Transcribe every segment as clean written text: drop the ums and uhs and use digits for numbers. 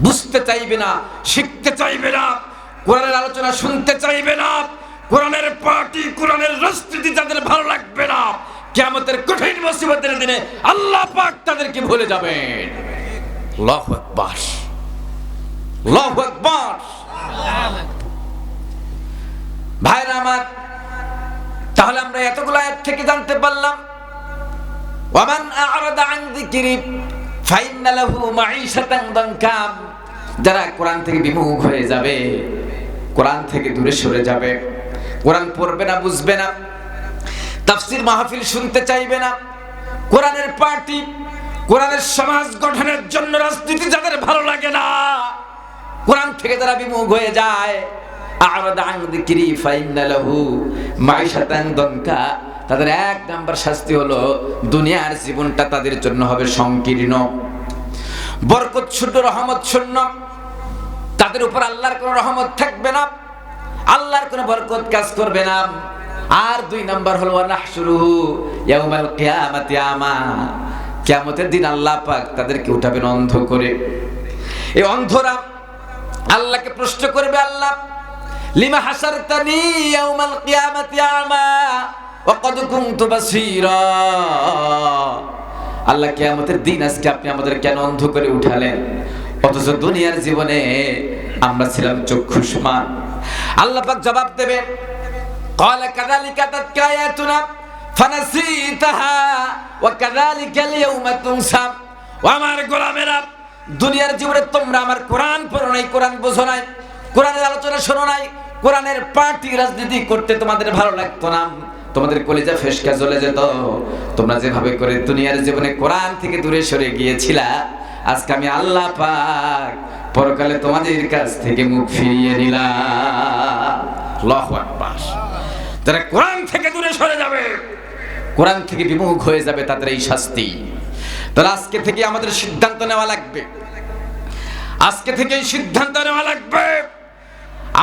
বুঝতে চাইবে না, শিখতে চাইবে না, কোরআনের আলোচনা শুনতে চাইবে না, কোরআনের পার্টি, কোরআনের রাজনীতি যাদের ভালো লাগবে না, কিয়ামতের কঠিন মুসিবতের দিনে আল্লাহ পাক তাদেরকে ভুলে যাবেন। আল্লাহু আকবার, আল্লাহু আকবার। ভাইরা আমার, তাহলে আমরা এতগুলো আয়াত থেকে জানতে পারলাম, ওয়ামান আ'রাদা আন যিকরি ফাইন্না লাহু মাঈশাতান দানকা। যারা কোরআন থেকে বিমুখ হয়ে যাবে, কোরআন থেকে দূরে সরে যাবে, কোরআন পড়বে না, বুঝবে না, তাফসীর মাহফিল শুনতে চাইবে না, কোরআনের পার্টি, কোরআনের সমাজ গঠনের জন্য রাজনীতি যাদের ভালো লাগে না, কোরআন থেকে যারা বিমুখ হয়ে যায়, আ'রাদা আন যিকরি ফাইন্না লাহু মাঈশাতান দানকা, তাদের এক নাম্বার শাস্তি হলো দুনিয়ার জীবনটা তাদের জন্য হবে সংকীর্ণ, বরকত শূন্য, রহমত শূন্য। তাদের উপর আল্লাহর কোনো রহমত থাকবে না, আল্লাহর কোনো বরকত কাজ করবে না। আর দুই নাম্বার হলো নাহশুরুহু ইয়াউমাল কিয়ামাতি আমা, কিয়ামতের দিন আল্লাহ পাক তাদেরকে উঠাবেন অন্ধ করে। এই অন্ধরা আল্লাহকে প্রশ্ন করবে, আল্লাহ লিমা হাসারতানি ইয়াউমাল কিয়ামাতি আমা ওয়া ক্বাদ কুনতু বাসীরা। আল্লাহ, কিয়ামতের দিন আজকে আপনি আমাদের কেন অন্ধ করে উঠালেন, অথচ দুনিয়ার জীবনে আমরা ছিলাম চক্ষুষ্মান। আল্লাহ পাক জবাব দেবে, ক্বালা কাযালিকা তাতকা আয়াতুনা ফানাসিতাহা ওয়া কাযালিকাল ইয়াউমা তুনসা। ও আমার গোলামেরা, দুনিয়ার জীবনে তোমরা আমার কোরআন পড়ো নাই, কোরআন বোঝো নাই, কোরআনের আলোচনা শোনো নাই, কোরআনের পার্টি রাজনীতি করতে তোমাদের ভালো লাগতো না, তোমাদের কলিজা ফেসকা জ্বলে যেত। তোমরা যেভাবে করে দুনিয়ার জীবনে কোরআন থেকে দূরে সরে গিয়েছিলা, আজকে আমি আল্লাহ পাক পরকালে তোমাদের কাছ থেকে মুখ ফিরিয়ে নিলাম। আল্লাহু আকবার। যারা কোরআন থেকে দূরে সরে যাবে, কোরআন থেকে বিমুখ হয়ে যাবে, তাদের এই শাস্তি। তাহলে আজকে থেকে আমাদের সিদ্ধান্ত নেওয়া লাগবে, আজকে থেকে এই সিদ্ধান্ত নেওয়া লাগবে,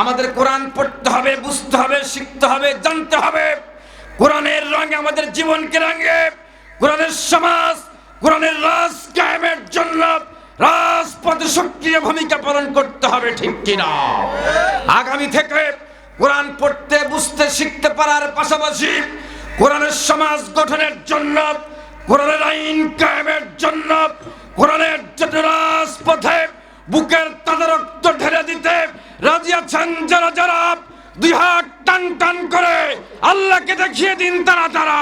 আমাদের কোরআন পড়তে হবে, বুঝতে হবে, শিখতে হবে, জানতে হবে। কোরআনের রঙে আমাদের জীবনকে রাঙে, কোরআনের সমাজ, কোরআনের রাজ কায়েমের জন্য রাজপথে সক্রিয় ভূমিকা পালন করতে হবে, ঠিক কিনা? আগামী থেকে কোরআন পড়তে, বুঝতে, শিখতে পারার পাশাপাশি কোরআনের সমাজ গঠনের জন্য, কোরআনের আইন কায়েমের জন্য, কোরআনের জন্য রাজপথে বুকের তাজা রক্ত ঢেলে দিতে রাজি আছেন যারা যারা, দুই হাত টান টান করে আল্লাহকে দেখিয়ে দিন তারা তারা।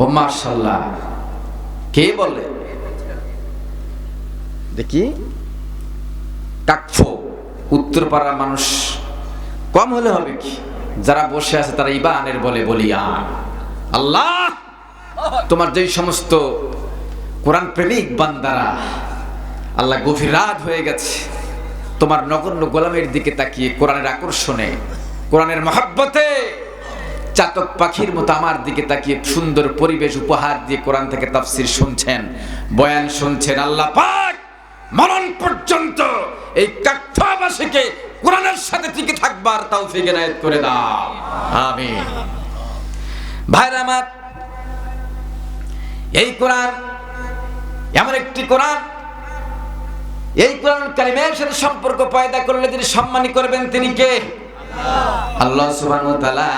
ও মাশাআল্লাহ, কে বলে দেখি? কাকফো, উত্তরপাড়ার মানুষ কম হলে হবে কি, যারা বসে আছে তারা ইবানের বলে বলিয়া। আল্লাহ, তোমার যেই সমস্ত কোরআন প্রেমিক বান্দারা আল্লাহ গভীর রাত হয়ে গেছে, তোমার নগণ্য গোলামের দিকে তাকিয়ে কোরআনের আকর্ষণে, কোরআনের মহব্বতে চাতক পাখির মতো আমার দিকে তাকিয়ে সুন্দর পরিবেশ উপহার দিয়ে কোরআন থেকে তাফসীর শুনছেন, বয়ান শুনছেন। আল্লাহ পাক মরণ পর্যন্ত এই কাকফাবাসীকে কোরআনের সাথে টিকে থাকবার তৌফিক এনায়েত করে দাও, আমিন। ভাইরা আমার, এই কোরআন এমন একটি কোরআন, এই কোরআন কারিমের সাথে সম্পর্ক পয়দা করলে যিনি সম্মানী করবেন তিনি কে? আল্লাহ সুবহানাহু ওয়া তাআলা।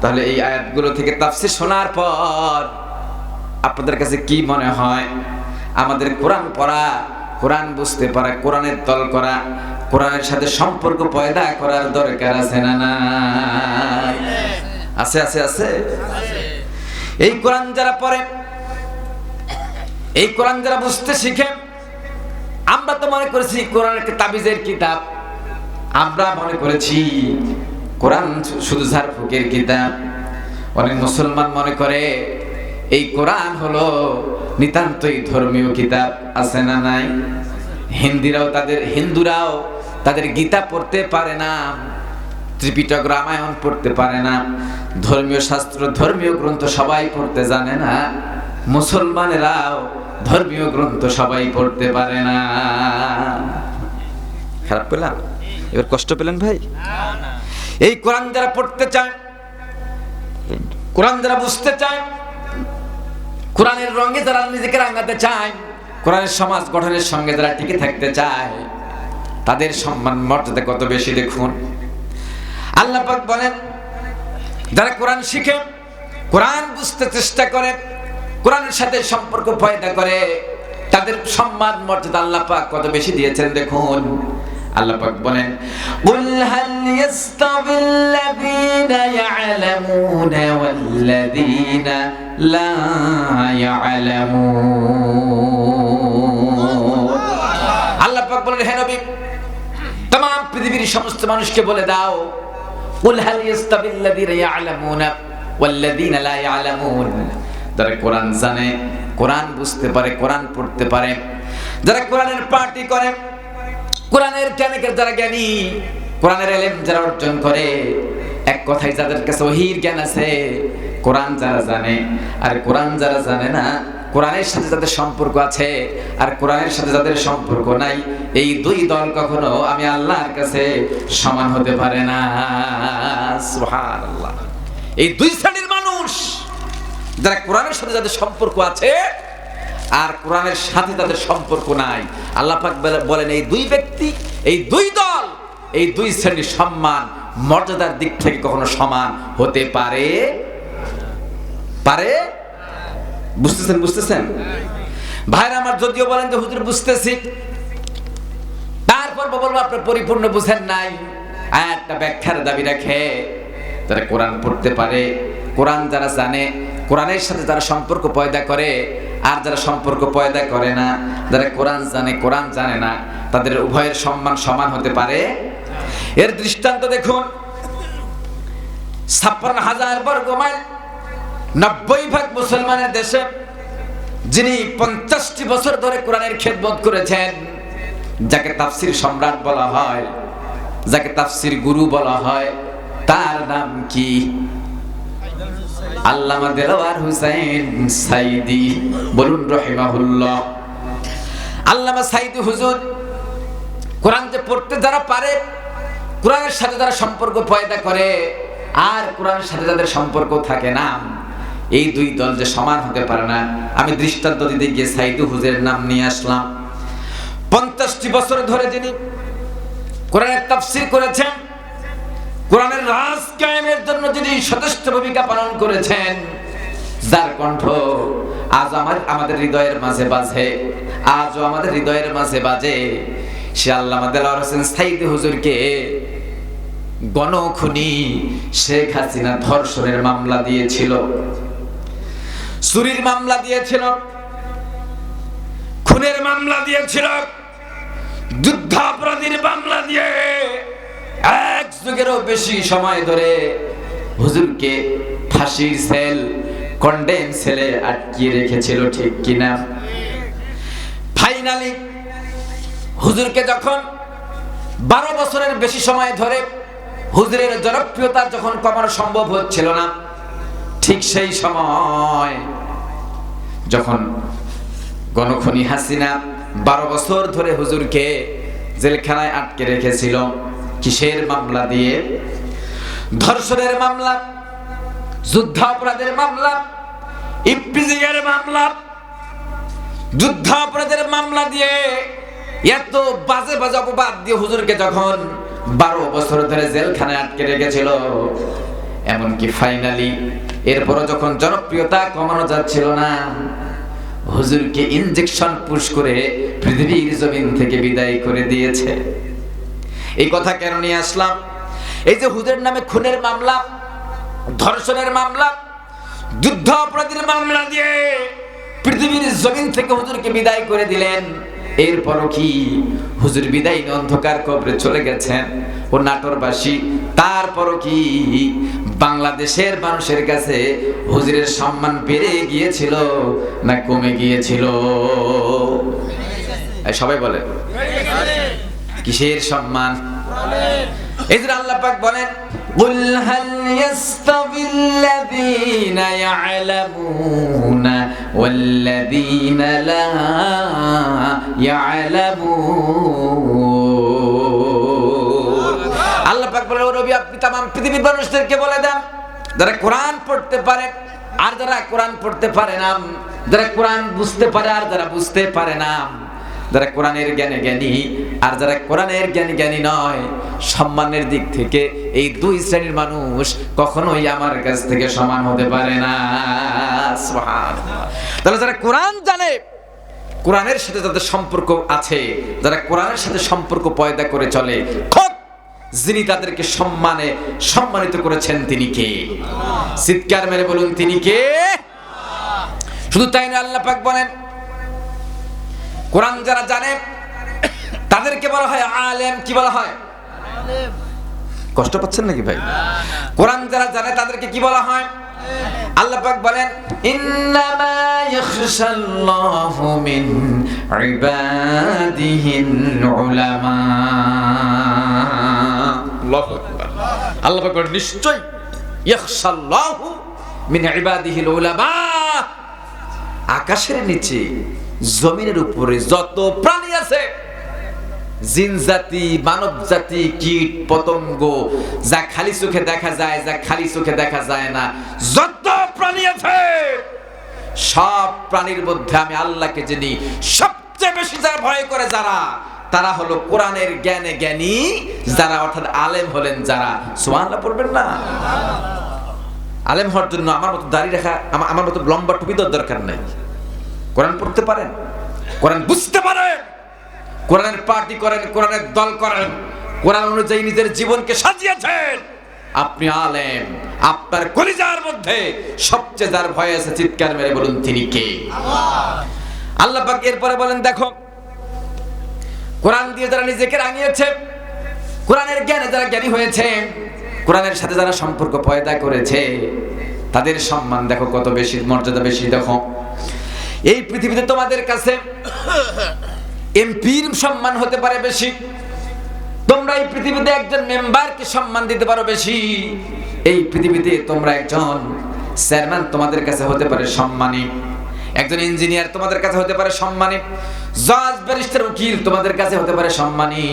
তাহলে এই আয়াতগুলো থেকে তাফসীর শোনার পর আপনাদের কাছে কি মনে হয়? আমাদের কোরআন পড়া, কোরআন বুঝতে পারা, কোরআনের তল করা, কোরআনের সাথে সম্পর্ক পয়দা করার দরকার আছে না নাই? আছে আছে আছে। এই কোরআন যারা পড়ে, এই কোরআন যারা বুঝতে শিখে, আমরা তো মনে করেছি কোরআন একটা তাবিজের কিতাব, আমরা মনে করেছি কোরআন শুধু ঝাড়ফুঁকের কিতাব। অনেক মুসলমান মনে করে এই কোরআন হলো নিতান্তই ধর্মীয় কিতাব, আছে না নাই? হিন্দুরাও তাদের গীতা পড়তে পারে না, ত্রিপিটক রামায়ণ পড়তে পারে না, ধর্মীয় শাস্ত্র, ধর্মীয় গ্রন্থ সবাই পড়তে জানে না। মুসলমানেরাও ধর্মীয় গ্রন্থ সবাই পড়তে পারে না। খারাপ পেলাম? এবার কষ্ট পেলেন ভাই? এই কোরআন যারা পড়তে চায়, কোরআন যারা বুঝতে চায়, কোরআনের রঙে যারা নিজেকে রাঙাতে চায়, কোরআনের সমাজ গঠনের সঙ্গে যারা টিকে থাকতে চায়, তাদের সম্মান মর্যাদা কত বেশি দেখুন। আল্লাহ পাক বলেন, যারা কোরআন শিখে, কোরআন বুঝতে চেষ্টা করে, কোরআনের সাথে সম্পর্ক পয়দা করে, তাদের সম্মান মর্যাদা আল্লাহ পাক কত বেশি দিয়েছেন দেখুন। আল্লাহ পাক বলেন, কুল হাল ইয়াস্তাবিল্লাযীনা ইয়া'লামুনা ওয়াল্লাযীনা লা ইয়া'লামুন। আল্লাহ পাক বলেন, হে নবী, तमाम পৃথিবীর সমস্ত মানুষকে বলে দাও, কুল হাল ইয়াস্তাবিল্লাযীনা ইয়া'লামুনা ওয়াল্লাযীনা লা ইয়া'লামুন। যারা কোরআন জানে, কোরআন বুঝতে পারে, কোরআন পড়তে পারে, যারা কোরআনের পাঠই করে, কোরআনের জ্ঞানের যারা জ্ঞানী, কোরআনের ইলম যারা অর্জন করে, এক কথায় যাদের কাছে ওহীর জ্ঞান আছে, কোরআন যারা জানে আর কোরআন যারা জানে না, কোরআনের সাথে যাদের সম্পর্ক আছে আর কোরআনের সাথে যাদের সম্পর্ক নাই, এই দুই দল কখনো আমি আল্লাহর কাছে সমান হতে পারে না। সুবহানাল্লাহ। এই দুই শ্রেণীর মানুষ, যারা কোরআনের সাথে যাদের সম্পর্ক আছে আর কোরআনের সাথে তাদের সম্পর্ক নাই, আল্লাহ পাক বলেন এই দুই ব্যক্তি, এই দুই দল, এই দুই শ্রেণীর সম্মান মর্যাদার দিক থেকে কখনো সমান হতে পারে? বুঝতেছেন ভাইরা আমার? যদিও বলেন যে হুজুর বুঝতেছি, তারপর বলবো আপনি পরিপূর্ণ বুঝেন নাই। একটা ব্যাখ্যার দাবি রাখে, যারা কোরআন পড়তে পারে, কোরআন যারা জানে, কোরআনের সাথে যারা সম্পর্ক পয়দা করে আর যারা সম্পর্ক পয়দা করে না, যারা কোরআন জানে, কোরআন জানে না, তাদের উভয়ের সম্মান সমান হতে পারে? এর দৃষ্টান্ত দেখুন। ৫৬,০০০ বর্গ মাইল, ৯০% মুসলমানের দেশে যিনি ৫০টি বছর ধরে কোরআনের খেদমত করেছেন, যাকে তাফসীর সম্রাট বলা হয়, যাকে তাফসীর গুরু বলা হয়, তার নাম কি? আল্লামা দেলোয়ার হোসেন সাইদি। বলুন রাহিমাহুল্লাহ। আল্লামা সাইদি হুজুর কোরআন যে পড়তে যারা পারে, কোরআনের সাথে যারা সম্পর্ক পয়দা করে আর কোরআনের সাথে যাদের সম্পর্ক থাকে না, এই দুই দল যে সমান হতে পারে না, আমি দৃষ্টান্ত দিতে গিয়ে সাইদি হুজুরের নাম নিয়ে আসলাম। ৫০টি বছর ধরে যিনি কোরআনের তাফসীর করেছেন, কোরআনের রাজ কায়েমের জন্য যিনি সচেষ্ট ভূমিকা পালন করেছেন, যার কণ্ঠ আজ আমাদের হৃদয়ের মাঝে বাজে, আজও আমাদের হৃদয়ের মাঝে বাজে, সে আল্লামা দেলোয়ার হোসেন সাইদি হুজুরকে গণখুনি শেখ হাসিনা ধর্ষণের মামলা দিয়েছিল, চুরির মামলা দিয়েছিল, খুনের মামলা দিয়েছিল, যুদ্ধাপরাধীর মামলা দিয়ে এক যুগেরও বেশি সময় ধরে হুজুরকে ফাঁসির সেল, কন্ডেম সেলে আটকিয়ে রেখেছিল, ঠিক কিনা? ফাইনালি হুজুরকে যখন 12 বছরের বেশি সময় ধরে হুজুরের জনপ্রিয়তা যখন কমানো সম্ভব হচ্ছিল না, ঠিক সেই সময় যখন গণখনি হাসিনা 12 বছর ধরে হুজুরকে জেলখানায় আটকে রেখেছিল, কিসের মামলা দিয়ে? ধর্ষণের মামলা, যুদ্ধাপরাধের মামলা, ইপিজিআর মামলা, যুদ্ধাপরাধের মামলা দিয়ে, এত বাজে বাজে অপবাদ দিয়ে হুজুরকে যখন 12 বছর ধরে জেলখানায় আটকে রেখেছিল, এমনকি ফাইনালি এরপরও যখন জনপ্রিয়তা কমানো যাচ্ছিল না, হুজুরকে ইনজেকশন পুশ করে পৃথিবীর জমিন থেকে বিদায় করে দিয়েছে। এই কথা কেন নিয়ে আসলাম? এই যে হুজুরের নামে খুনের মামলা, ধর্ষণের মামলা, যুদ্ধ অপরাধীর মামলা দিয়ে পৃথিবীর জমিন থেকে হুজুরকে বিদায় করে দিলেন, এরপরও কি হুজুর বিদায় নিয়ে অন্ধকার কবরে চলে গেছেন ও নাটোরবাসী, তারপরও কি বাংলাদেশের মানুষের কাছে হুজুরের সম্মান বেড়ে গিয়েছিল না কমে গিয়েছিল? সবাই বলে কিসের সম্মান? এই যে আল্লাহ পাক বলেন, কুল হাল ইয়াস্তাবিল্লাযীনা ইয়া'লামুনা ওয়াল্লাযীনা লা ইয়ালামুন। আল্লাহ পাক বলে, ও নবী আপনি तमाम পৃথিবীর মানুষদেরকে বলে দেন, যারা কোরআন পড়তে পারে আর যারা কোরআন পড়তে পারে না, যারা কোরআন বুঝতে পারে আর যারা বুঝতে পারে না, যারা কোরআনের জ্ঞানী জ্ঞানী আর যারা কোরআনের জ্ঞানী জ্ঞানী নয়, সম্মানের দিক থেকে এই দুই শ্রেণীর মানুষ কখনোই আমার কাছ থেকে সমান হতে পারে না। সুবহানাল্লাহ। তাহলে যারা কোরআন জানে, কোরআনের সাথে যাদের সম্পর্ক আছে, যারা কোরআনের সাথে সম্পর্ক পয়দা করে চলে, যিনি তাদেরকে সম্মানিত করেছেন তিনি কে? চিৎকার মেরে বলুন তিনি কে? শুধু তাই না, আল্লাহ পাক বলেন কোরআন যারা জানে তাদেরকে বলা হয় আলেম। কি বলা হয়? কষ্ট পাচ্ছেন নাকি ভাই? কোরআন যারা জানে তাদেরকে কি বলা হয়? আল্লাহ পাক বলেন ইন্নামা ইয়াখশাল্লাহু মিন ইবাদিহিল উলামা। আল্লাহু আকবার। আল্লাহ পাক বলেন নিশ্চয় ইয়াখশাল্লাহু মিন ইবাদিহিল উলামা। আকাশের নিচে জমিনের উপরে যত প্রাণী আছে, জিন জাতি, মানব জাতি, কীট পতঙ্গ, যা খালি চোখে দেখা যায়, যা খালি চোখে দেখা যায় না, যত প্রাণী আছে সব প্রাণীর মধ্যে আমি আল্লাহকে যিনি সবচেয়ে বেশি যারা ভয় করে, যারা তারা হলো কোরআনের জ্ঞানে জ্ঞানী যারা, অর্থাৎ আলেম হলেন যারা। সুবহানাল্লাহ পড়বেন না? আলেম হওয়ার জন্য আমার মতো দাড়ি রাখা, আমার মতো লম্বা টুপি দেওয়ার দরকার নাই। কোরআন পড়তে পারেন, কোরআন বুঝতে পারেন, কোরআনের পার্টি করেন, কোরআনের দল করেন, কোরআন অনুযায়ী নিজের জীবনকে সাজিয়েছেন, আপনি আলেম। আপনার কলিজার মধ্যে সবচেয়ে যার ভয় আছে, চিৎকার মেরে বলুন তিনি কে? আল্লাহ পাক এরপরে বলেন দেখো, কোরআন দিয়ে যারা নিজেকে রাঙিয়েছে, কোরআনের জ্ঞানে যারা জ্ঞানী হয়েছে, কোরআনের সাথে যারা সম্পর্ক পয়দা করেছে, তাদের সম্মান দেখো কত বেশি, মর্যাদা বেশি। দেখো এই পৃথিবীতে তোমাদের কাছে এমপির সম্মান হতে পারে বেশি, তোমরা এই পৃথিবীতে একজন মেম্বারকে সম্মান দিতে পারো বেশি, এই পৃথিবীতে তোমরা একজন চেয়ারম্যান তোমাদের কাছে হতে পারে সম্মানী, একজন ইঞ্জিনিয়ার তোমাদের কাছে হতে পারে সম্মানী, জজ ব্যারিস্টার উকিল তোমাদের কাছে হতে পারে সম্মানী,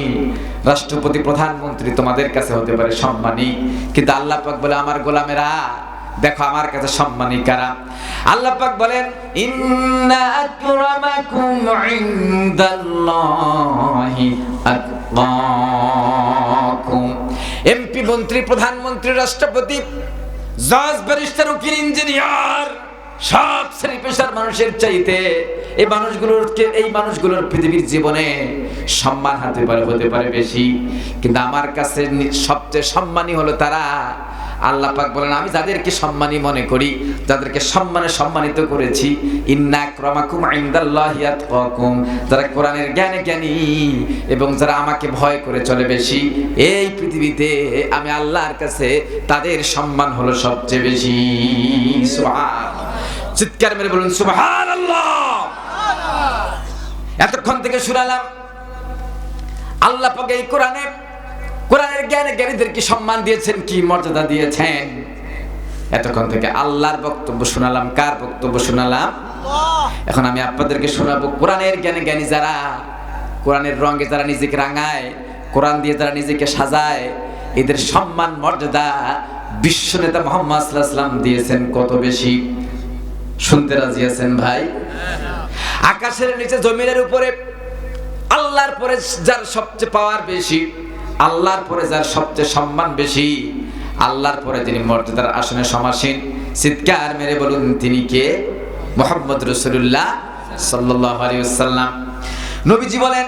রাষ্ট্রপতি প্রধানমন্ত্রী তোমাদের কাছে হতে পারে সম্মানী। কিন্তু আল্লাহ পাক বলে আমার গোলামেরা দেখো আমার কাছে সম্মানী কারা। আল্লাহ পাক বলেন ইন্না আকরামাকুম ইনদাল্লাহি আতকাকুম। এমপি, মন্ত্রী, প্রধানমন্ত্রী, রাষ্ট্রপতি, জজ, ব্যারিস্টার, উকিল, ইঞ্জিনিয়ার, সব শ্রেণী পেশার মানুষের চাইতে এই মানুষগুলোর পৃথিবীর জীবনে সম্মান হতে পারে বেশি, কিন্তু আমার কাছে সবচেয়ে সম্মানী হলো তারা। আল্লাহ পাক বলেন আমি যাদেরকে সম্মানী মনে করি, যাদেরকে সম্মানিত করেছি, ইন্না আকরামাকুম ইনদাল্লাহি আতকাকুম, যারা কোরআনের জ্ঞানে জ্ঞানী এবং যারা আমাকে ভয় করে চলে বেশি, এই পৃথিবীতে আমি আল্লাহর কাছে তাদের সম্মান হলো সবচেয়ে বেশি। সুবহানাল্লাহ। চিৎকার মেরে বলুন সুবহানাল্লাহ। এতক্ষণ থেকে শুনালাম আল্লাহ পাক এই কোরআনের জ্ঞানে জ্ঞানীদেরকে সম্মান দিয়েছেন, কি মর্যাদা দিয়েছেন। এতক্ষণ থেকে আল্লাহর বক্তব্য শোনালাম, কার বক্তব্য শোনালাম? এখন আমি আপনাদেরকে শোনাবো কোরআনের জ্ঞানে জ্ঞানী যারা, কোরআনের রঙে যারা নিজেকে রাঙায়, কোরআন দিয়ে যারা নিজেকে সাজায়, এদের সম্মান মর্যাদা বিশ্ব নেতা মুহাম্মদ সাল্লাল্লাহু আলাইহি ওয়াসাল্লাম দিয়েছেন কত বেশি। শুনতে রাজি আছেন ভাই? আকাশের নিচে জমিনের উপরে আল্লাহর পরে যার সবচেয়ে পাওয়ার বেশি, আল্লাহর পরে যার সবচেয়ে সম্মান বেশি, আল্লাহর পরে যিনি মর্যাদার আসনে সমাসীন, চিৎকার মেরে বলুন তিনি কে? মুহাম্মদ রাসূলুল্লাহ সাল্লাল্লাহু আলাইহি ওয়াসাল্লাম। নবীজি বলেন,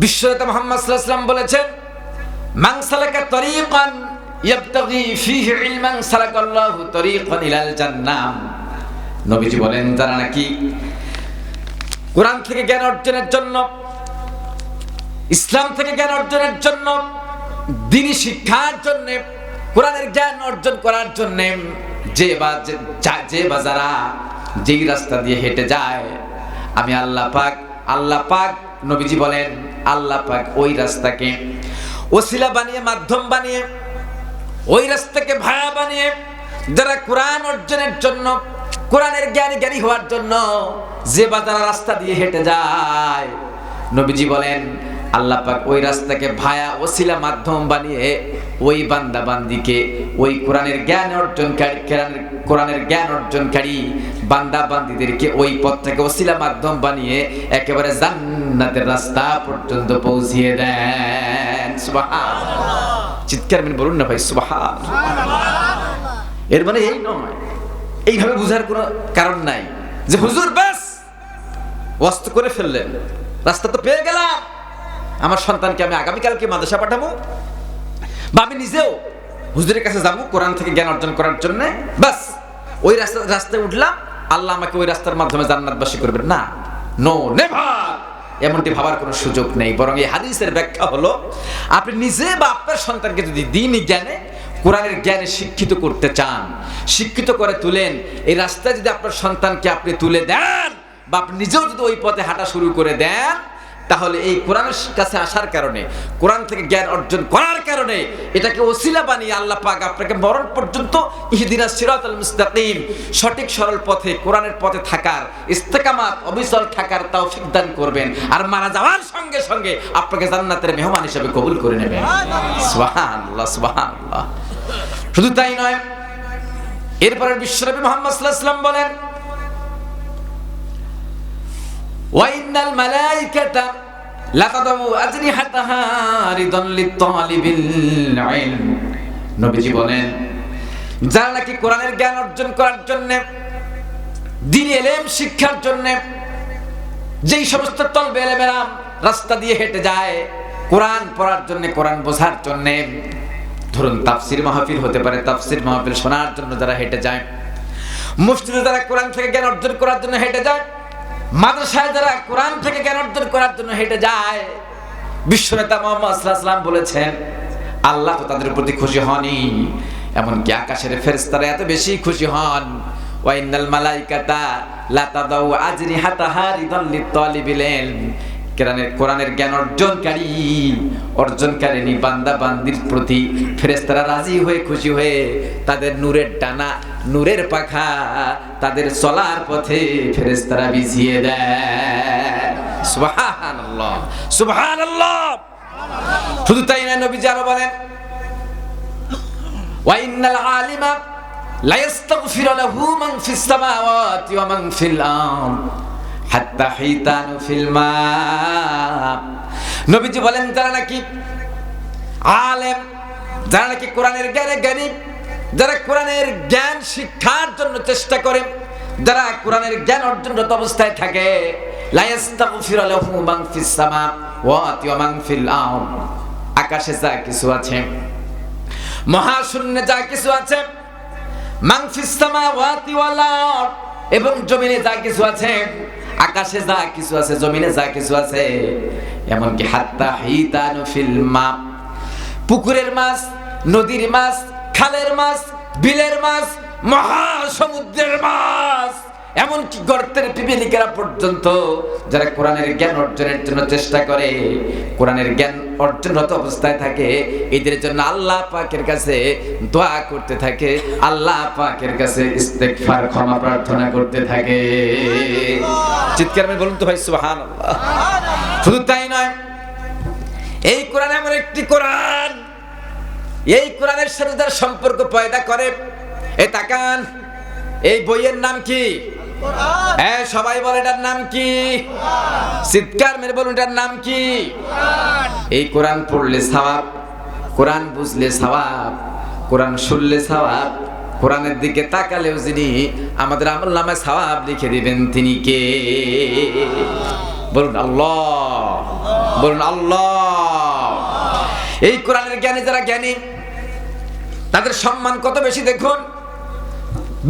বিশ্বনেতা মুহাম্মদ সাল্লাল্লাহু আলাইহি ওয়াসাল্লাম বলেছেন, মান সালাকা তরিকান ইয়াবতাগি ফীহি ইলমান সালাকাল্লাহু তরিকান ইলাল জান্নাহ। নবীজি বলেন যারা নাকি কোরআন থেকে জ্ঞান অর্জনের জন্য, ইসলাম থেকে জ্ঞান অর্জনের জন্য, দ্বীনি শিক্ষার জন্য, কোরআনের জ্ঞান অর্জন করার জন্য যে বা যারা যেই রাস্তা দিয়ে হেঁটে যায়, আমি আল্লাহ পাক নবীজি বলেন আল্লাহ পাক ওই রাস্তাকে ওসিলা বানিয়ে, মাধ্যম বানিয়ে, ওই রাস্তাকে ভায়া বানিয়ে যারা কোরআন অর্জনের জন্য, কোরআনের জ্ঞানী হওয়ার জন্য যে বাজার রাস্তা দিয়ে হেঁটে যায়, নবীজি বলেন আল্লাহ পাক ওই রাস্তাকে ভায়া ওসিলা মাধ্যম বানিয়ে ওই বান্দা বান্দিকে ওই কোরআনের জ্ঞান অর্জনকারী বান্দা বান্দিদেরকে ওই পথটাকে ওসিলা মাধ্যম বানিয়ে একেবারে জান্নাতের রাস্তা পর্যন্ত পৌঁছিয়ে দেন। সুবহানাল্লাহ, চিৎকার করে বলুন না ভাই সুবহানাল্লাহ। এর মানে এই নয়, এইভাবে বুঝার কোনো কারণ নাই যে হুজুর ব্যাস ওয়াস্ত করে ফেললেন, রাস্তা তো পেয়ে গেলাম, আমার সন্তানকে আমি আগামীকালকে মাদ্রাসা পাঠাবো বা আমি নিজেও হুজুরের কাছে যাবো কোরআন থেকে জ্ঞান অর্জন করার জন্য, বাস ওই রাস্তায় উঠলাম, আল্লাহ আমাকে ওই রাস্তার মাধ্যমে জান্নাতবাসী করবেন। না, নো নেভার, এমনটি ভাবার কোনো সুযোগ নেই। বরং এই হাদিসের ব্যাখ্যা হলো আপনি নিজে বা আপনার সন্তানকে যদি দ্বীনি জ্ঞানে কোরআনের জ্ঞানে শিক্ষিত করতে চান, শিক্ষিত করে তুলেন, এই রাস্তায় যদি আপনার সন্তানকে আপনি তুলে দেন বা আপনি নিজেও যদি ওই পথে হাঁটা শুরু করে দেন, তাহলে এই কোরআনের কাছে আসার কারণে, কোরআন থেকে জ্ঞান অর্জন করার কারণে এটাকে ওসিলা বানিয়ে আল্লাহ পাক আপনাকে মরণ পর্যন্ত ইহদিনাস সিরাতাল মুস্তাকিম, সঠিক সরল পথে কোরআনের পথে থাকার, ইস্তেকামাত অবিচল থাকার তৌফিক দান করবেন। আর মারা যাওয়ার সঙ্গে সঙ্গে আপনাকে জান্নাতের মেহমান হিসেবে কবুল করে নেবেন। সুবহানাল্লাহ, সুবহানাল্লাহ। শুধু তাই নয়, এরপরে বিশ্বনবী মুহাম্মদ সাল্লাল্লাহু আলাইহি ওয়াসাল্লাম বলেন ওয়াইনাল মালাইকাতা লাতাদু আজনিহাতাহা রিদান লিত-তালিবিল ইলম। নবীজি বলেন যারা নাকি কোরআনের জ্ঞান অর্জন করার জন্য, দ্বীনি ইলম শিক্ষার জন্য, যেই সমস্ত তলবে ইলমেরা রাস্তা দিয়ে হেঁটে যায় কোরআন পড়ার জন্য, কোরআন বোঝার জন্য, ধরুন তাফসীর মাহফিল হতে পারে, তাফসীর মাহফিল শোনার জন্য যারা হেঁটে যায়, মসজিদে যারা কোরআন থেকে জ্ঞান অর্জন করার জন্য হেঁটে যায়, মাদ্রাসায় যারা কোরআন থেকে জ্ঞান অর্জন করার জন্য হেঁটে যায়, বিশ্বনেতা মুহাম্মদ সাল্লাল্লাহু আলাইহি ওয়াসাল্লাম বলেছেন আল্লাহ তো তাদের প্রতি খুশি হনই, এমনকি আকাশের ফেরেশতারা এত বেশি খুশি হন, ওয়াইনাল মালাইকাতা লাতাদু আজনিহাতাহা রিদান লিত-তালিবিল ইলম। কোরআনের জ্ঞান অর্জনকারিনী বান্দা বান্দির প্রতি ফেরেশতারা রাজি হয়ে খুশি হয়ে তাদের নূরের ডানা, নূরের পাখা তাদের চলার পথে ফেরেশতারা বিছিয়ে দেয়। সুবহানাল্লাহ, সুবহানাল্লাহ। শুধু তাই না, নবী আরো বলেন ওয়া ইন্নাল আলিমা লা ইস্তাগফিরু লাহু মান ফিস সামাওয়াতি ওয়া মান ফিল আরদ হাত্তা হিতানু ফিল মা। নবীজি বলেন যারা নাকি আলেম, যারা নাকি কোরআনের জ্ঞানী, যারা কোরআনের জ্ঞান শিক্ষার জন্য চেষ্টা করে, যারা কোরআনের জ্ঞান অর্জনরত অবস্থায় থাকে, লা ইস্তাগফিরু লাহু মান ফিস সামাওয়াতি ওয়া মান ফিল আরদ, আকাশে যা কিছু আছে, মহাশূন্যে যা কিছু আছে, মান ফিস সামাওয়াতি ওয়াল আরদ, এবং জমিনে যা কিছু আছে, আকাশে যা কিছু আছে, জমিনে যা কিছু আছে, এমনকি হাত্তা হিতানু ফিল মা, পুকুরের মাছ, নদীর মাছ, খালের মাছ, বিলের মাছ, মহাসমুদ্রের মাছ, এমনকি গর্তের পিপিলিকারা পর্যন্ত যারা কোরআনের জ্ঞান অর্জনের জন্য চেষ্টা করে, কোরআনের জ্ঞান অর্জনরত অবস্থায় থাকে, এদের জন্য আল্লাহ পাকের কাছে দোয়া করতে থাকে, আল্লাহ পাকের কাছে ইস্তেগফার, ক্ষমা প্রার্থনা করতে থাকে। চিৎকার করে বলুন তো ভাই সুবহানাল্লাহ। শুধু তাই নয়, এই কোরআন এমন একটি কোরআন, এই কোরআনের সাথে যার সম্পর্ক পয়দা করে, এই তাকান, এই বইয়ের নাম কি? হ্যাঁ, সবাই বলে এটার নাম কি? চিৎকার মেরে বলুন এটার নাম কি? এই কোরআন পড়লে সওয়াব, কোরআন বুঝলে সওয়াব, কোরআন শুনলে সওয়াব, কোরআনের দিকে তাকালেও যিনি আমাদের আমলনামায় সওয়াব লিখে দিবেন তিনি কে? বলুন আল্লাহ, বলুন আল্লাহ। এই কোরআনের জ্ঞানী যারা জ্ঞানী, তাদের সম্মান কত বেশি দেখুন।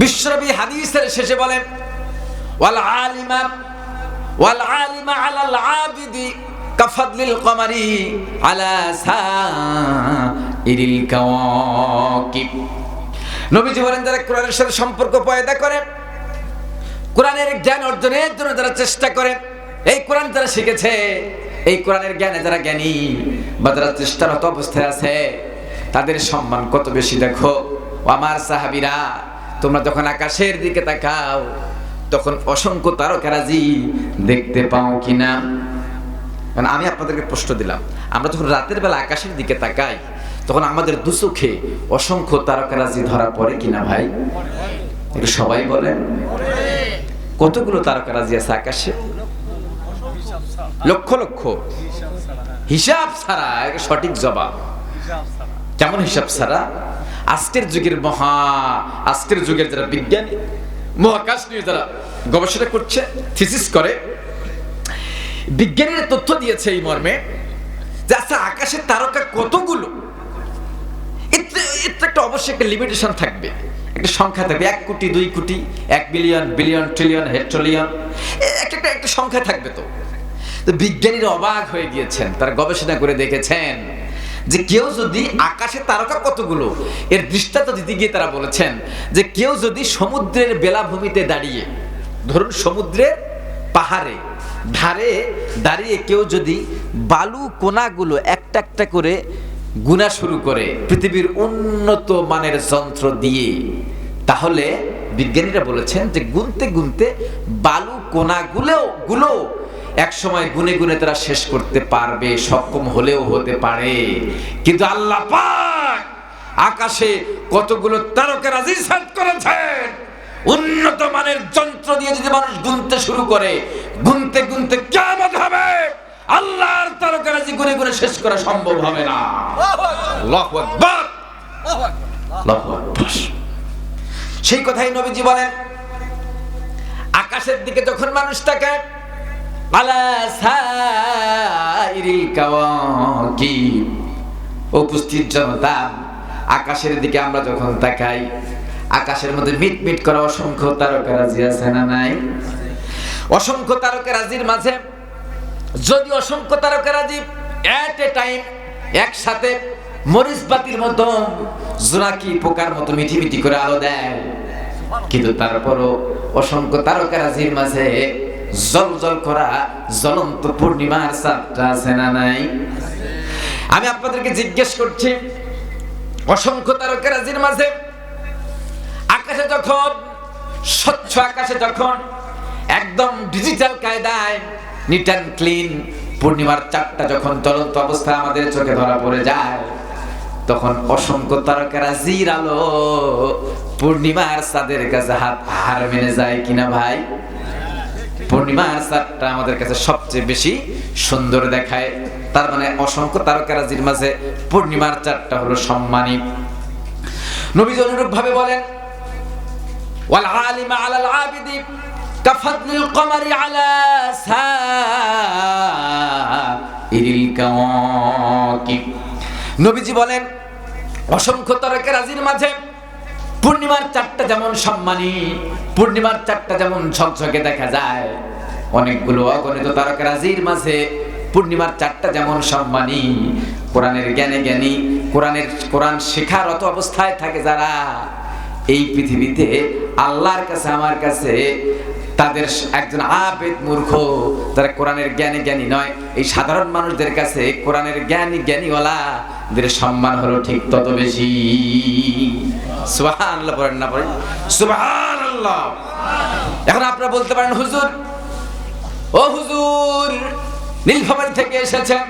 বিশ্বনবী হাদিসের শেষে বলেন ওয়াল আলিমা আলাল আবিদি কাফাদলিল কমারি আলা সাইরিল কাওয়াকিব। নবীজি বলেন যারা কোরআনের সাথে সম্পর্ক পয়দা করে, কোরআনের জ্ঞান অর্জনের জন্য যারা চেষ্টা করে, এই কোরআন যারা শিখেছে, এই কোরআনের জ্ঞানে যারা জ্ঞানী বা যারা চেষ্টারত অবস্থায় আছে, তাদের সম্মান কত বেশি দেখো। আমার সাহাবীরা তোমরা যখন আকাশের দিকে তাকাও তখন অসংখ্য তারকারাজি দেখতে পাও কিনা? কারণ আমি আপনাদেরকে প্রশ্ন দিলাম, আমরা যখন রাতের বেলা আকাশের দিকে তাকাই তখন আমাদের দুচোখে অসংখ্য তারকারাজি ধরা পড়ে কিনা ভাই? একটু সবাই বলেন, কতগুলো তারকারাজি আছে আকাশে? লক্ষ লক্ষ, হিসাব ছাড়া। সঠিক জবাব কেমন হিসাব ছাড়া? আজকের যুগের যারা বিজ্ঞানী, মহাকাশ নিয়ে যারা গবেষণা করছে, থিসিস করে, বিজ্ঞানীরা তথ্য দিয়েছে এই মর্মে যে আচ্ছা আকাশের তারকা কতগুলো, এর একটা অবশ্যই একটা লিমিটেশন থাকবে, একটা সংখ্যা থাকবে। 1 কোটি, 2 কোটি, 1 বিলিয়ন, বিলিয়ন, ট্রিলিয়ন, হেক্ট্রিলিয়ন, একটা সংখ্যা থাকবে। তো বিজ্ঞানীরা অবাক হয়ে গিয়েছেন, তারা গবেষণা করে দেখেছেন যে কেউ যদি আকাশে তারকা কতগুলো এর দৃষ্টান্ত দিতে গিয়ে তারা বলেছেন যে কেউ যদি সমুদ্রের বেলাভূমিতে দাঁড়িয়ে, ধরুন সমুদ্রের পাহাড়ে ধারে দাঁড়িয়ে কেউ যদি বালু কোনাগুলো একটা একটা করে গুনা শুরু করে পৃথিবীর উন্নত মানের যন্ত্র দিয়ে, তাহলে বিজ্ঞানীরা বলেছেন যে গুনতে গুনতে বালু কোনাগুলো এক সময় গুনে গুনে তারা শেষ করতে পারবে, সক্ষম হলেও হতে পারে। কিন্তু আল্লাহ পাক আকাশে কতগুলো তারকারাজি সেট করেছেন, উন্নত মানের যন্ত্র দিয়ে যদি মানুষ গুনতে শুরু করে, গুনতে গুনতে কিয়ামত হবে, আল্লাহর তারকারাজি গুনে গুনে শেষ করা সম্ভব হবে না। আল্লাহু আকবার, আল্লাহু আকবার। সেই কথাই নবীজি বলেন, আকাশের দিকে যখন মানুষ তাকায়, আলা সাইরিল কাওয়াকিব, উপস্থিত জনতা, আকাশের দিকে আমরা যখন তাকাই, আকাশের মধ্যে মিটমিট করা অসংখ্য তারকারাজি আছে না নাই? অসংখ্য তারকারাজির মাঝে যদি অসংখ্য তারকারাজি এট এ টাইম একসাথে মরিচ বাতির মতো, জোনাকি পোকার মতো মিটিমিটি করে আলো দেয়, কিন্তু তারপরও অসংখ্য তারকারাজির মাঝে জল করা জ্বলন্ত পূর্ণিমার চাঁদটা আছে না নাই? আমি আপনাদেরকে জিজ্ঞেস করছি, অসংখ্য তারকারাজির মাঝে আকাশে যখন, স্বচ্ছ আকাশে যখন একদম ডিজিটাল কায়দায় নিট অ্যান্ড ক্লিন পূর্ণিমার চাঁদটা যখন জ্বলন্ত অবস্থায় আমাদের চোখে ধরা পড়ে যায়, তখন অসংখ্য তারকারাজির আলো পূর্ণিমার চাঁদের কাছে হার মেনে যায় কিনা ভাই? পূর্ণিমার চাঁদটা আমাদের কাছে সবচেয়ে বেশি সুন্দর দেখায়। তার মানে অসংখ্য তারকারাজির মাঝে পূর্ণিমার চাঁদটা হলো সম্মানী। নবীজি অনুরূপ ভাবে বলেন, ওয়াল আলিমা আলাল আবিদি কাফাদলিল কমারি আলা সাইরিল কাওয়াকিব। নবীজি বলেন, অসংখ্য তারকারাজির মাঝে পূর্ণিমার চাঁদটা যেমন সম্মানী, পূর্ণিমার চাঁদটা যেমন ঝকঝকে দেখা যায়, অনেকগুলো অগণিত তারকারাজির মাঝে পূর্ণিমার চাঁদটা যেমন সম্মানী, কোরআনের জ্ঞানী, কোরআন শেখারত অবস্থায় থাকে যারা এই পৃথিবীতে, আল্লাহর কাছে আমার কাছে তাদের একজন আবেদ মূর্খ, যারা কোরআনের জ্ঞানী নয়, এই সাধারণ মানুষদের কাছে কোরআনের জ্ঞানীওয়ালাদের সম্মান হলো ঠিক তত বেশি। সুবহানাল্লাহ পড়েন না পড়েন? সুবহানাল্লাহ। এখন আপনারা বলতে পারেন, হুজুর, ও হুজুর নীলফামারী থেকে এসেছেন,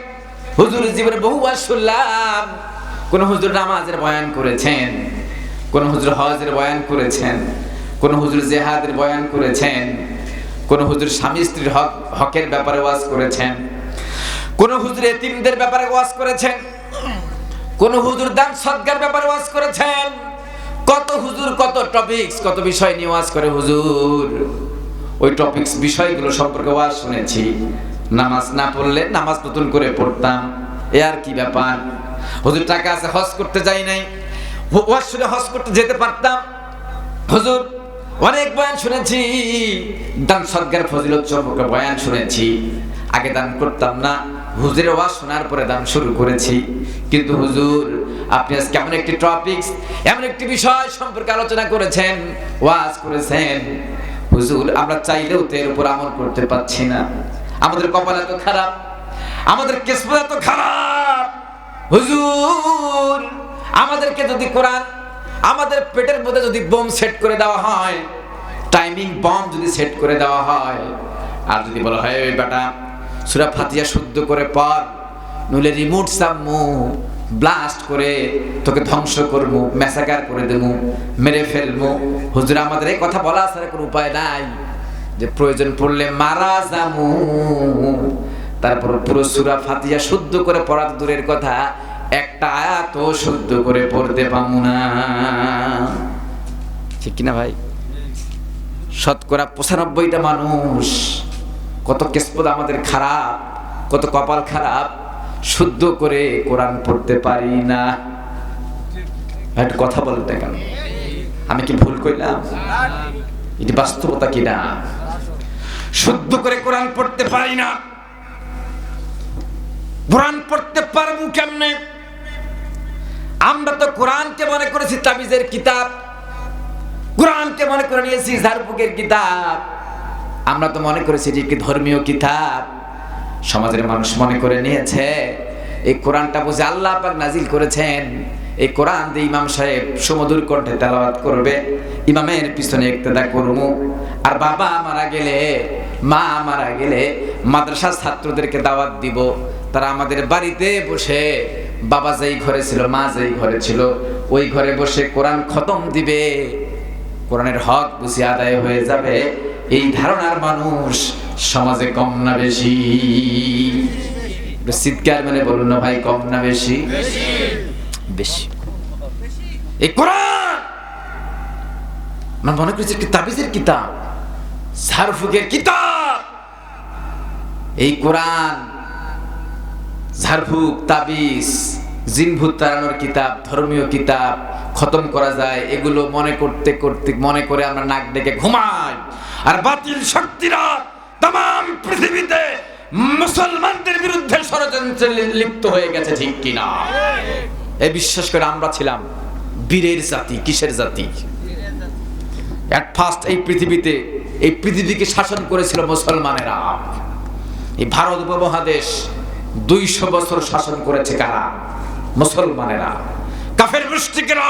হুজুর জীবনে বহুবার শুনলাম কোন হুজুর নামাজের বয়ান করেছেন, কোন হুজুর হজের বয়ান করেছেন, কোন হুজুর জিহাদের বয়ান করেছেন, কোন হুজুর স্বামী স্ত্রীর হকের ব্যাপারে ওয়াজ করেছেন, কোন হুজুর এতিমদের ব্যাপারে ওয়াজ করেছেন, কোন হুজুর দান সদকার ব্যাপারে ওয়াজ করেছেন, কত হুজুর কত টপিকস, কত বিষয় নিয়ে ওয়াজ করে হুজুর। ওই টপিকস বিষয়গুলো সম্পর্কে ওয়াজ শুনেছি। নামাজ না পড়লে নামাজ নতুন করে পড়তাম, এ আর কি ব্যাপার। হুজুর টাকা আছে, হজ করতে যাই নাই, ওয়াজ শুনে হজ করতে যেতে পারতাম। হুজুর অনেক বয়ান শুনেছি, দান সদকার ফজিলত সম্পর্কে বয়ান শুনেছি, আগে দান করতাম না, হুজুরের ওয়াজ শোনার পরে দান শুরু করেছি। কিন্তু হুজুর আপনি আজ কেমন একটি টপিকস, এমন একটি বিষয় সম্পর্কে আলোচনা করেছেন, ওয়াজ করেছেন, হুজুর আমরা চাইলেও তো এর উপর আমল করতে পারছি না। আমাদের কপাল এত খারাপ, আমাদের কিসমত এত খারাপ। হুজুর আমাদেরকে যদি কোরআন আমাদের পেটের মধ্যে যদি বোম সেট করে দেওয়া হয়, টাইমিং বম যদি সেট করে দেওয়া হয়, আর যদি বলা হয় ওই বেটা সূরা ফাতিহা শুদ্ধ করে পড়, নইলে রিমোট সামমু ব্লাস্ট করে তোকে ধ্বংস করবো, ম্যাসাকার করে দেবো, মেরে ফেলবো। হুজুর আমাদের এই কথা বলা ছাড়া কোনো উপায় নাই, যে প্রয়োজন পড়লে মারা যামু, তারপর পুরো সূরা ফাতিহা শুদ্ধ করে পড়া দূরের কথা, একটা আয়াতও শুদ্ধ করে পড়তে পাবো না। ঠিক কিনা ভাই? শতকরা 95টা মানুষ, কত কিসমত আমাদের খারাপ, কত কপাল খারাপ, শুদ্ধ করে কোরআন পড়তে পারি না। একটা কথা বলেন না কেন? আমি কি ভুল কইলাম? এটি বাস্তবতা কিনা? শুদ্ধ করে কোরআন পড়তে পারি না। কোরআন পড়তে পারবো কেমনে? আমরা তো কোরআনকে মনে করেছি তাবিজের কিতাব, কোরআনকে মনে করে নিয়েছি ঝাড়ফুঁকের কিতাব, আমরা তো মনে করেছি এটি একটি ধর্মীয় কিতাব। সমাজের মানুষ মনে করে নিয়েছে এই কোরআনটা বুঝে আল্লাহ পাক নাজিল করেছেন, এই কোরআন দিয়ে ইমাম সাহেব সুমধুর কণ্ঠে তেলাওয়াত করবে, ইমামের পিছনে ইক্তেদা করবো, আর বাবা মারা গেলে, মা মারা গেলে মাদ্রাসার ছাত্রদেরকে দাওয়াত দিব, তারা আমাদের বাড়িতে বসে, বাবা যেই ঘরে ছিল, মা যেই ঘরে ছিল, ওই ঘরে বসে কোরআন খতম দিবে, কোরআনের হক বুঝি আদায় হয়ে যাবে। এই ধারণার মানুষ সমাজে কম না বেশি? চিৎকার মানে বলুন না ভাই, কম না বেশি? বেশি। এই কোরআন আমরা মনে করছি একটি তাবিজের কিতাব, ঝাড়ফুঁকের কিতাব। এই কোরআন ঝাড়ফুঁক, তাবিজ, জিনভূত তাড়ানোর কিতাব, ধর্মীয় কিতাব, খতম করা যায়, এগুলো মনে করতে করতে মনে করে আমরা নাক ডেকে ঘুমাই। আর বাতিল শক্তিরা তাম পৃথিবীতে মুসলমানদের বিরুদ্ধে ষড়যন্ত্রে লিপ্ত হয়ে গেছে, ঠিক কিনা? এই বিশ্বাস করে আমরা ছিলাম বীরের জাতি। কিসের জাতি? এট ফার্স্ট এই পৃথিবীকে শাসন করেছিল মুসলমানেরা। এই ভারত উপমহাদেশ 200 বছর শাসন করেছে কারা? মুসলমানেরা। কাফের মুশরিকরা,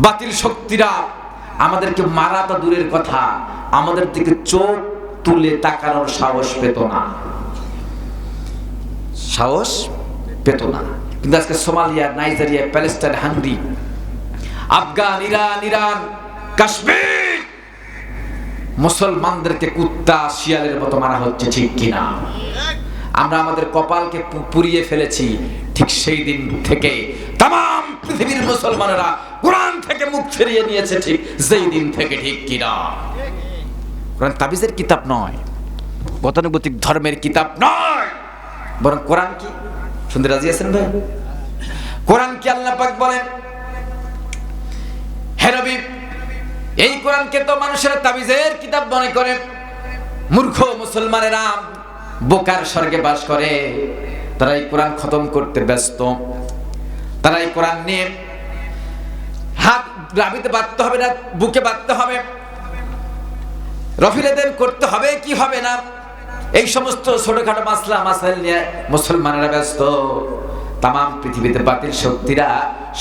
বাতিল শক্তিরা আমাদেরকে মারা তো দূরের কথা, আমাদের দিকে চোখ তুলে তাকানোর সাহস পেত না, সাহস পেত না। কিন্তু আজকে Somalia, Nigeria, Palestine, Hungary, Afghan, Iran, Kashmir, মুসলমানদেরকে কুত্তা শিয়ালের মতো মারা হচ্ছে, ঠিক কিনা? আমরা আমাদের কপালকে পুড়িয়ে ফেলেছি। ঠিক সেই দিন থেকে তাম পৃথিবীর মুসলমানেরা কোরআন থেকে মুখ ফিরিয়ে নিয়েছে, ঠিক সেই দিন থেকে, ঠিক কিনা? কোরআন তাবিজের কিতাব নয়, গতানুগতিক ধর্মের কিতাব নয়, বরং কোরআন কি? শুনতে রাজি আছেন ভাই? কোরআন কি আল্লাহ পাক বলেন, হে নবী, এই কোরআনকে তো মানুষেরা তাবিজের কিতাব মনে করে। মূর্খ মুসলমানেরা বোকার স্বর্গে বাস করে, তারা এই কোরআন খতম করতে ব্যস্ত। তারা এই কোরআন নিয়ে হাত রাবিতে বাঁধতে হবে না, বুকে বাঁধতে হবে, রফিলেদেন করতে হবে কি হবে না, এই সমস্ত ছোটখাটো মাসাইল নিয়ে মুসলমানেরা ব্যস্ত। তাম পৃথিবীতে বাতিল শক্তিরা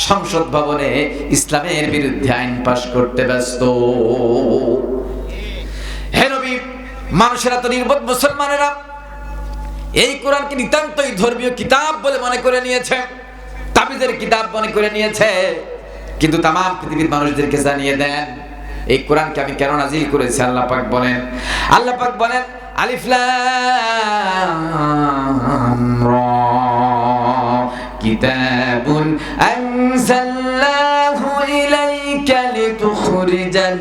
সংসদ ভবনে ইসলামের বিরুদ্ধে আইন পাশ করতে ব্যস্ত। হে নবী, মানুষেরা তো নির্বোধ, মুসলমানেরা এই কোরআনকে নিতান্তই ধর্মীয় কিতাব বলে মনে করে নিয়েছে, তাবিজের কিতাব মনে করে নিয়েছে। কিন্তু তাম পৃথিবীর মানুষদেরকে জানিয়ে দেন এই কোরআনকে আমি কেন নাজিল করেছি। আল্লাহ পাক বলেন আলিফ লাম রা কিতাবুন আনজালনাহু ইলাইকা লিতুখরিজান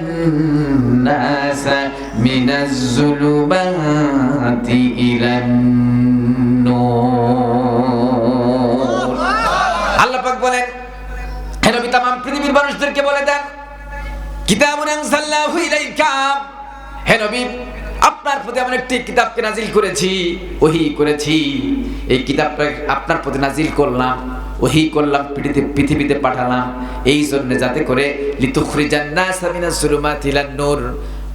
নাসা মিনাজ যুলুমাতি ইলান নূর। আল্লাহ পাক বলেন, হে নবী, তাম পৃথিবীর মানুষদেরকে বলে দেন, কিতাবুন আনজালনাহু ইলাইকা, হে নবী, আপনার প্রতি আমি একটি কিতাবকে নাজিল করেছি, ওহী করেছি। এই কিতাবটা আপনার প্রতি নাজিল করলাম, ওহী করলাম, পৃথিবীতে পাঠালাম এই জন্য, যাতে করে লিতুখরিজান নাসা মিনাজ যুলুমাতি ইলান নূর,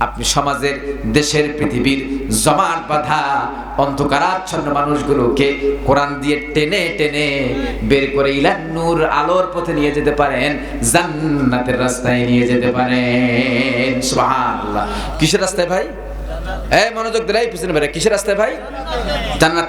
আপনি সমাজের, দেশের, পৃথিবীর জমাট বাঁধা অন্ধকারাচ্ছন্ন মানুষগুলোকে কোরআন দিয়ে টেনে টেনে বের করে ইলান নূর, আলোর পথে নিয়ে যেতে পারেন, জান্নাতের রাস্তায় নিয়ে যেতে পারেন। সুবহানাল্লাহ। কিসের রাস্তায় ভাই? মনোযোগ দিলে পিছনে বেরে, কিসের রাস্তায় ভাই? জান্নাত।